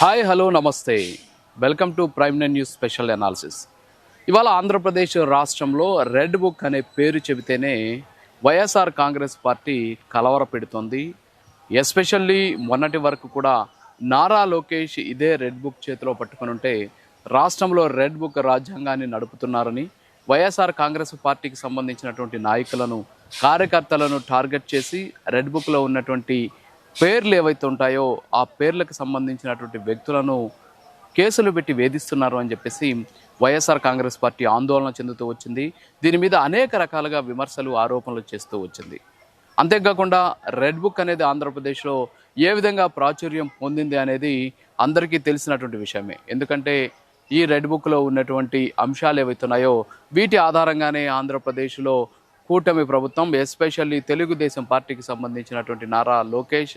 Hi hello నమస్తే welcome to prime nine news special analysis. ఇవాళ ఆంధ్రప్రదేశ్ రాష్ట్రంలో రెడ్ బుక్ అనే పేరు చెబితేనే వైఎస్ఆర్ కాంగ్రెస్ పార్టీ కలవర పెడుతోంది. ఎస్పెషల్లీ మొన్నటి వరకు కూడా నారా లోకేష్ ఇదే రెడ్ బుక్ చేతిలో పట్టుకుని ఉంటే రాష్ట్రంలో రెడ్ బుక్ రాజ్యాంగాన్ని నడుపుతున్నారని వైఎస్ఆర్ కాంగ్రెస్ పార్టీకి సంబంధించినటువంటి నాయకులను కార్యకర్తలను టార్గెట్ చేసి రెడ్ బుక్లో ఉన్నటువంటి పేర్లు ఏవైతే ఉంటాయో ఆ పేర్లకు సంబంధించినటువంటి వ్యక్తులను కేసులు పెట్టి వేధిస్తున్నారు అని చెప్పేసి వైఎస్ఆర్ కాంగ్రెస్ పార్టీ ఆందోళన చెందుతూ వచ్చింది. దీని మీద అనేక రకాలుగా విమర్శలు ఆరోపణలు చేస్తూ వచ్చింది. అంతేకాకుండా రెడ్ బుక్ అనేది ఆంధ్రప్రదేశ్లో ఏ విధంగా ప్రాచుర్యం పొందింది అనేది అందరికీ తెలిసినటువంటి విషయమే. ఎందుకంటే ఈ రెడ్ బుక్లో ఉన్నటువంటి అంశాలు ఏవైతున్నాయో వీటి ఆధారంగానే ఆంధ్రప్రదేశ్లో కూటమి ప్రభుత్వం ఎస్పెషల్లీ తెలుగుదేశం పార్టీకి సంబంధించినటువంటి నారా లోకేష్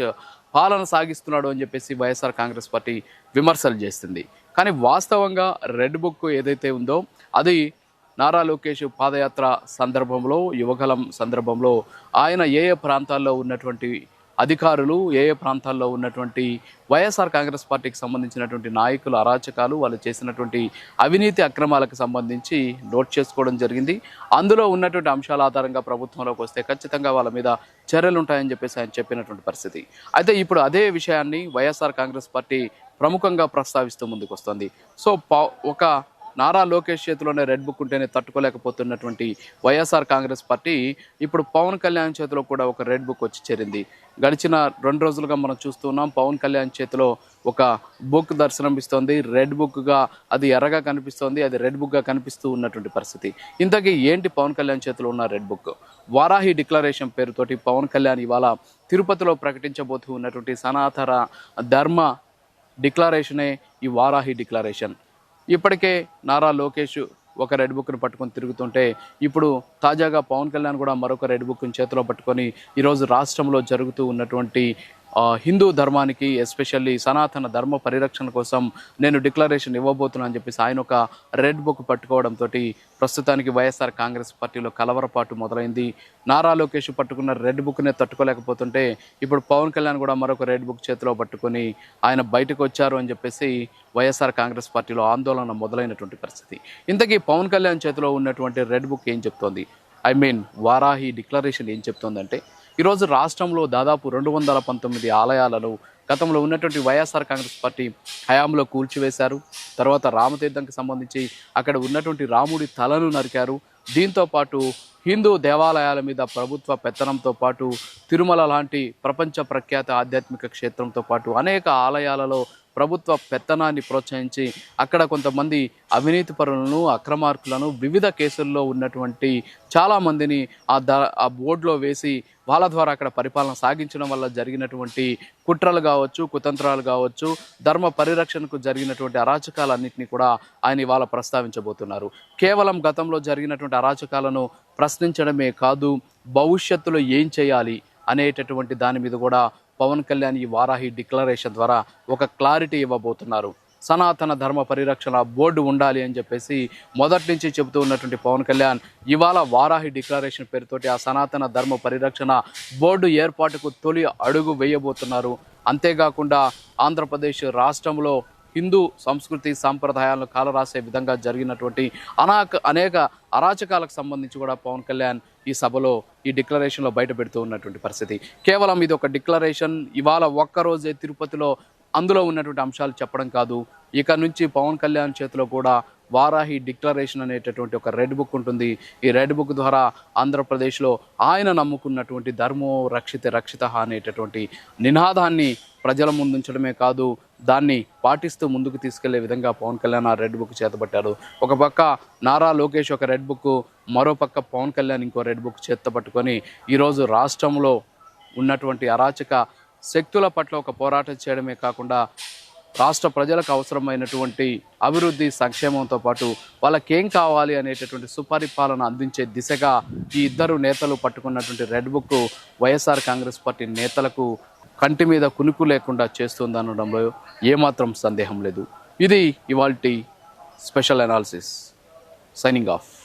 పాలన సాగిస్తున్నాడు అని చెప్పేసి వైఎస్ఆర్ కాంగ్రెస్ పార్టీ విమర్శలు చేస్తుంది. కానీ వాస్తవంగా రెడ్ బుక్ ఏదైతే ఉందో అది నారా లోకేష్ పాదయాత్ర సందర్భంలో యువగలం సందర్భంలో ఆయన ఏ ప్రాంతాల్లో ఉన్నటువంటి అధికారులు ఏ ప్రాంతాల్లో ఉన్నటువంటి వైఎస్ఆర్ కాంగ్రెస్ పార్టీకి సంబంధించినటువంటి నాయకులు అరాచకాలు వాళ్ళు చేసినటువంటి అవినీతి అక్రమాలకు సంబంధించి నోట్ చేసుకోవడం జరిగింది. అందులో ఉన్నటువంటి అంశాల ఆధారంగా ప్రభుత్వంలోకి వస్తే ఖచ్చితంగా వాళ్ళ మీద చర్యలు ఉంటాయని చెప్పేసి ఆయన చెప్పినటువంటి పరిస్థితి. అయితే ఇప్పుడు అదే విషయాన్ని వైఎస్ఆర్ కాంగ్రెస్ పార్టీ ప్రముఖంగా ప్రస్తావిస్తూ ముందుకు వస్తుంది. సో ఒక నారా లోకేష్ చేతిలోనే రెడ్ బుక్ ఉంటేనే తట్టుకోలేకపోతున్నటువంటి వైఎస్ఆర్ కాంగ్రెస్ పార్టీ ఇప్పుడు పవన్ కళ్యాణ్ చేతిలో కూడా ఒక రెడ్ బుక్ వచ్చి చేరింది. గడిచిన 2 రోజులుగా మనం చూస్తున్నాం పవన్ కళ్యాణ్ చేతిలో ఒక బుక్ దర్శనమిస్తోంది. రెడ్ బుక్గా అది ఎర్రగా కనిపిస్తోంది, అది రెడ్ బుక్గా కనిపిస్తూ ఉన్నటువంటి పరిస్థితి. ఇంతకీ ఏంటి పవన్ కళ్యాణ్ చేతిలో ఉన్న రెడ్ బుక్? వారాహి డిక్లరేషన్ పేరుతోటి పవన్ కళ్యాణ్ ఇవాళ తిరుపతిలో ప్రకటించబోతూ ఉన్నటువంటి సనాతన ధర్మ డిక్లరేషనే ఈ వారాహి డిక్లరేషన్. ఇప్పటికే నారా లోకేష్ ఒక రెడ్ బుక్ను పట్టుకొని తిరుగుతుంటే ఇప్పుడు తాజాగా పవన్ కళ్యాణ్ కూడా మరొక రెడ్ బుక్ని చేతిలో పట్టుకొని ఈరోజు రాష్ట్రంలో జరుగుతూ ఉన్నటువంటి హిందూ ధర్మానికి ఎస్పెషల్లీ సనాతన ధర్మ పరిరక్షణ కోసం నేను డిక్లరేషన్ ఇవ్వబోతున్నాను అని చెప్పేసి ఆయన ఒక రెడ్ బుక్ పట్టుకోవడంతో ప్రస్తుతానికి వైఎస్ఆర్ కాంగ్రెస్ పార్టీలో కలవరపాటు మొదలైంది. నారా లోకేష్ పట్టుకున్న రెడ్ బుక్నే తట్టుకోలేకపోతుంటే ఇప్పుడు పవన్ కళ్యాణ్ కూడా మరొక రెడ్ బుక్ చేతిలో పట్టుకొని ఆయన బయటకు వచ్చారు అని చెప్పేసి వైఎస్ఆర్ కాంగ్రెస్ పార్టీలో ఆందోళన మొదలైనటువంటి పరిస్థితి. ఇంతకీ పవన్ కళ్యాణ్ చేతిలో ఉన్నటువంటి రెడ్ బుక్ ఏం చెప్తోంది? వారాహి డిక్లరేషన్ ఏం చెప్తోందంటే ఈరోజు రాష్ట్రంలో దాదాపు 219 ఆలయాలను గతంలో ఉన్నటువంటి వైఎస్ఆర్ కాంగ్రెస్ పార్టీ హయాంలో కూల్చివేశారు. తర్వాత రామతీర్థంకి సంబంధించి అక్కడ ఉన్నటువంటి రాముడి తలను నరికారు. దీంతో పాటు హిందూ దేవాలయాల మీద ప్రభుత్వ పెత్తనంతో పాటు తిరుమల లాంటి ప్రపంచ ప్రఖ్యాత ఆధ్యాత్మిక క్షేత్రంతో పాటు అనేక ఆలయాలలో ప్రభుత్వ పెత్తనాన్ని ప్రోత్సహించి అక్కడ కొంతమంది అవినీతి పరులను అక్రమార్కులను వివిధ కేసుల్లో ఉన్నటువంటి చాలామందిని ఆ బోర్డులో వేసి వాళ్ళ ద్వారా అక్కడ పరిపాలన సాగించడం వల్ల జరిగినటువంటి కుట్రలు కావచ్చు, కుతంత్రాలు కావచ్చు, ధర్మ పరిరక్షణకు జరిగినటువంటి అరాచకాలన్నింటినీ కూడా ఆయన ఇవాళ ప్రస్తావించబోతున్నారు. కేవలం గతంలో జరిగినటువంటి అరాచకాలను ప్రశ్నించడమే కాదు, భవిష్యత్తులో ఏం చేయాలి అనేటటువంటి దాని మీద కూడా పవన్ కళ్యాణ్ ఈ వారాహి డిక్లరేషన్ ద్వారా ఒక క్లారిటీ ఇవ్వబోతున్నారు. సనాతన ధర్మ పరిరక్షణ బోర్డు ఉండాలి అని చెప్పేసి మొదటి నుంచి చెబుతూ ఉన్నటువంటి పవన్ కళ్యాణ్ ఇవాళ వారాహి డిక్లరేషన్ పేరుతోటి ఆ సనాతన ధర్మ పరిరక్షణ బోర్డు ఏర్పాటుకు తొలి అడుగు వేయబోతున్నారు. అంతేకాకుండా ఆంధ్రప్రదేశ్ రాష్ట్రంలో హిందూ సంస్కృతి సాంప్రదాయాలను కాలరాసే విధంగా జరిగినటువంటి అనేక అరాచకాలకు సంబంధించి కూడా పవన్ కళ్యాణ్ ఈ సభలో ఈ డిక్లరేషన్లో బయట పెడుతూ ఉన్నటువంటి పరిస్థితి. కేవలం ఇది ఒక డిక్లరేషన్ ఇవాళ ఒక్కరోజే తిరుపతిలో అందులో ఉన్నటువంటి అంశాలు చెప్పడం కాదు, ఇక నుంచి పవన్ కళ్యాణ్ చేతిలో కూడా వారాహి డిక్లరేషన్ అనేటటువంటి ఒక రెడ్ బుక్ ఉంటుంది. ఈ రెడ్ బుక్ ద్వారా ఆంధ్రప్రదేశ్లో ఆయన నమ్ముకున్నటువంటి ధర్మో రక్షిత రక్షిత అనేటటువంటి నినాదాన్ని ప్రజల ముందుంచడమే కాదు, దాన్ని పాటిస్తూ ముందుకు తీసుకెళ్లే విధంగా పవన్ కళ్యాణ్ ఆ రెడ్ బుక్ చేతపట్టారు. ఒక పక్క నారా లోకేష్ ఒక రెడ్ బుక్, మరో పక్క పవన్ కళ్యాణ్ ఇంకో రెడ్ బుక్ చేత పట్టుకొని ఈరోజు రాష్ట్రంలో ఉన్నటువంటి అరాచక శక్తుల పట్ల ఒక పోరాటం చేయడమే కాకుండా రాష్ట్ర ప్రజలకు అవసరమైనటువంటి అభివృద్ధి సంక్షేమంతో పాటు వాళ్ళకేం కావాలి అనేటటువంటి సుపరిపాలన అందించే దిశగా ఈ ఇద్దరు నేతలు పట్టుకున్నటువంటి red book YSR Congress party నేతలకు కంటి మీద కునుకు లేకుండా చేస్తుందనడంలో ఏమాత్రం సందేహం లేదు. ఇది ఇవాల్టి స్పెషల్ అనాలిసిస్. Signing off.